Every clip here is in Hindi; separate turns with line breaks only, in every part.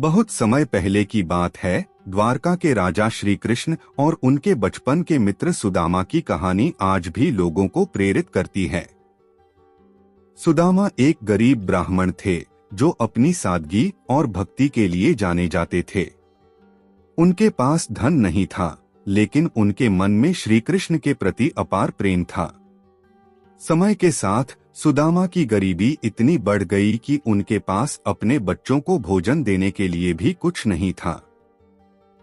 बहुत समय पहले की बात है। द्वारका के राजा श्री कृष्ण और उनके बचपन के मित्र सुदामा की कहानी आज भी लोगों को प्रेरित करती है। सुदामा एक गरीब ब्राह्मण थे जो अपनी सादगी और भक्ति के लिए जाने जाते थे। उनके पास धन नहीं था, लेकिन उनके मन में श्री कृष्ण के प्रति अपार प्रेम था। समय के साथ सुदामा की गरीबी इतनी बढ़ गई कि उनके पास अपने बच्चों को भोजन देने के लिए भी कुछ नहीं था।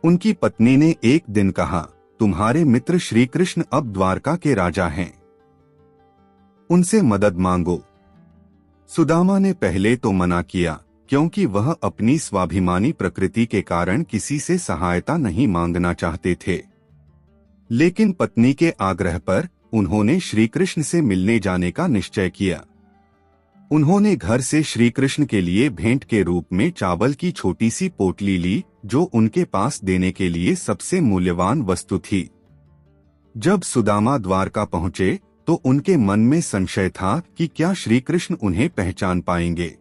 उनकी पत्नी ने एक दिन कहा, तुम्हारे मित्र श्री कृष्ण अब द्वारका के राजा हैं, उनसे मदद मांगो। सुदामा ने पहले तो मना किया, क्योंकि वह अपनी स्वाभिमानी प्रकृति के कारण किसी से सहायता नहीं मांगना चाहते थे। लेकिन पत्नी के आग्रह पर उन्होंने श्री कृष्ण से मिलने जाने का निश्चय किया। उन्होंने घर से श्री कृष्ण के लिए भेंट के रूप में चावल की छोटी सी पोटली ली, जो उनके पास देने के लिए सबसे मूल्यवान वस्तु थी। जब सुदामा द्वारका पहुंचे तो उनके मन में संशय था कि क्या श्री कृष्ण उन्हें पहचान पाएंगे।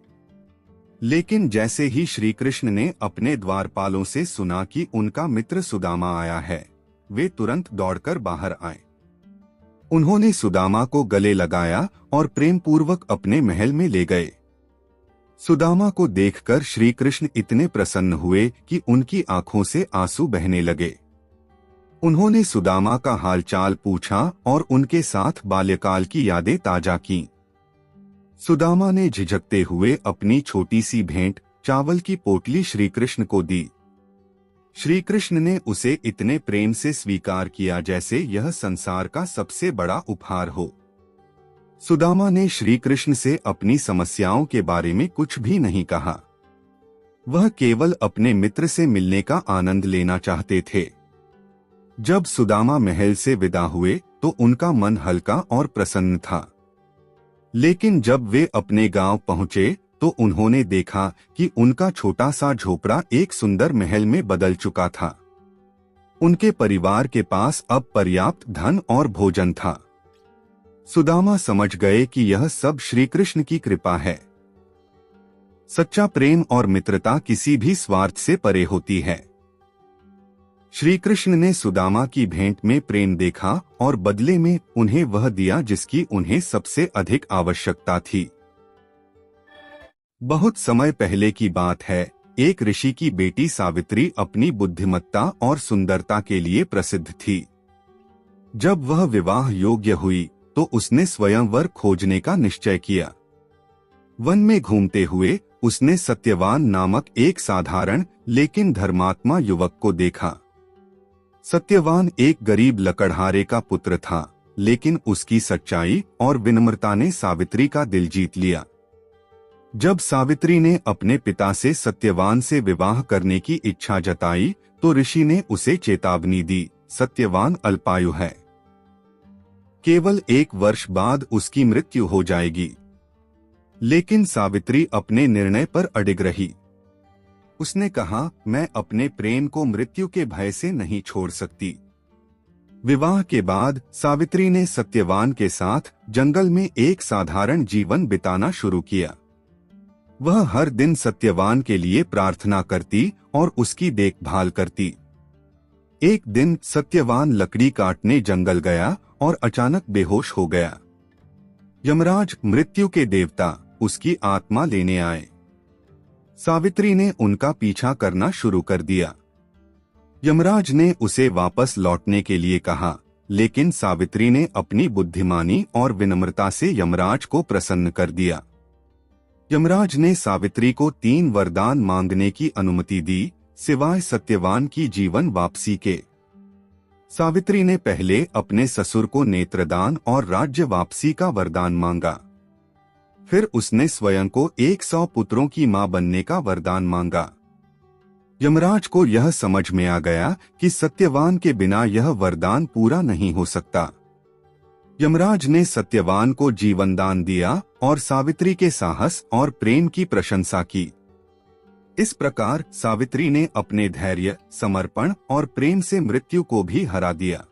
लेकिन जैसे ही श्री कृष्ण ने अपने द्वारपालों से सुना कि उनका मित्र सुदामा आया है, वे तुरंत दौड़कर बाहर आए। उन्होंने सुदामा को गले लगाया और प्रेम पूर्वक अपने महल में ले गए। सुदामा को देखकर श्री कृष्ण इतने प्रसन्न हुए कि उनकी आंखों से आंसू बहने लगे। उन्होंने सुदामा का हालचाल पूछा और उनके साथ बाल्यकाल की यादें ताजा की। सुदामा ने झिझकते हुए अपनी छोटी सी भेंट, चावल की पोटली श्री कृष्ण को दी। श्री कृष्ण ने उसे इतने प्रेम से स्वीकार किया जैसे यह संसार का सबसे बड़ा उपहार हो। सुदामा ने श्री कृष्ण से अपनी समस्याओं के बारे में कुछ भी नहीं कहा। वह केवल अपने मित्र से मिलने का आनंद लेना चाहते थे। जब सुदामा महल से विदा हुए तो उनका मन हल्का और प्रसन्न था। लेकिन जब वे अपने गांव पहुंचे तो उन्होंने देखा कि उनका छोटा सा झोपड़ा एक सुंदर महल में बदल चुका था। उनके परिवार के पास अब पर्याप्त धन और भोजन था। सुदामा समझ गए कि यह सब श्री कृष्ण की कृपा है। सच्चा प्रेम और मित्रता किसी भी स्वार्थ से परे होती है। श्री कृष्ण ने सुदामा की भेंट में प्रेम देखा और बदले में उन्हें वह दिया जिसकी उन्हें सबसे अधिक आवश्यकता थी। बहुत समय पहले की बात है। एक ऋषि की बेटी सावित्री अपनी बुद्धिमत्ता और सुंदरता के लिए प्रसिद्ध थी। जब वह विवाह योग्य हुई तो उसने स्वयंवर खोजने का निश्चय किया। वन में घूमते हुए उसने सत्यवान नामक एक साधारण लेकिन धर्मात्मा युवक को देखा। सत्यवान एक गरीब लकड़हारे का पुत्र था, लेकिन उसकी सच्चाई और विनम्रता ने सावित्री का दिल जीत लिया। जब सावित्री ने अपने पिता से सत्यवान से विवाह करने की इच्छा जताई तो ऋषि ने उसे चेतावनी दी, सत्यवान अल्पायु है, केवल 1 वर्ष बाद उसकी मृत्यु हो जाएगी। लेकिन सावित्री अपने निर्णय पर अडिग रही। उसने कहा, मैं अपने प्रेम को मृत्यु के भय से नहीं छोड़ सकती। विवाह के बाद सावित्री ने सत्यवान के साथ जंगल में एक साधारण जीवन बिताना शुरू किया। वह हर दिन सत्यवान के लिए प्रार्थना करती और उसकी देखभाल करती। एक दिन सत्यवान लकड़ी काटने जंगल गया और अचानक बेहोश हो गया। यमराज, मृत्यु के देवता, उसकी आत्मा लेने आए। सावित्री ने उनका पीछा करना शुरू कर दिया। यमराज ने उसे वापस लौटने के लिए कहा, लेकिन सावित्री ने अपनी बुद्धिमानी और विनम्रता से यमराज को प्रसन्न कर दिया। यमराज ने सावित्री को 3 वरदान मांगने की अनुमति दी, सिवाय सत्यवान की जीवन वापसी के। सावित्री ने पहले अपने ससुर को नेत्रदान और राज्य वापसी का वरदान मांगा। फिर उसने स्वयं को 100 पुत्रों की मां बनने का वरदान मांगा। यमराज को यह समझ में आ गया कि सत्यवान के बिना यह वरदान पूरा नहीं हो सकता। यमराज ने सत्यवान को जीवन दान दिया और सावित्री के साहस और प्रेम की प्रशंसा की। इस प्रकार सावित्री ने अपने धैर्य, समर्पण और प्रेम से मृत्यु को भी हरा दिया।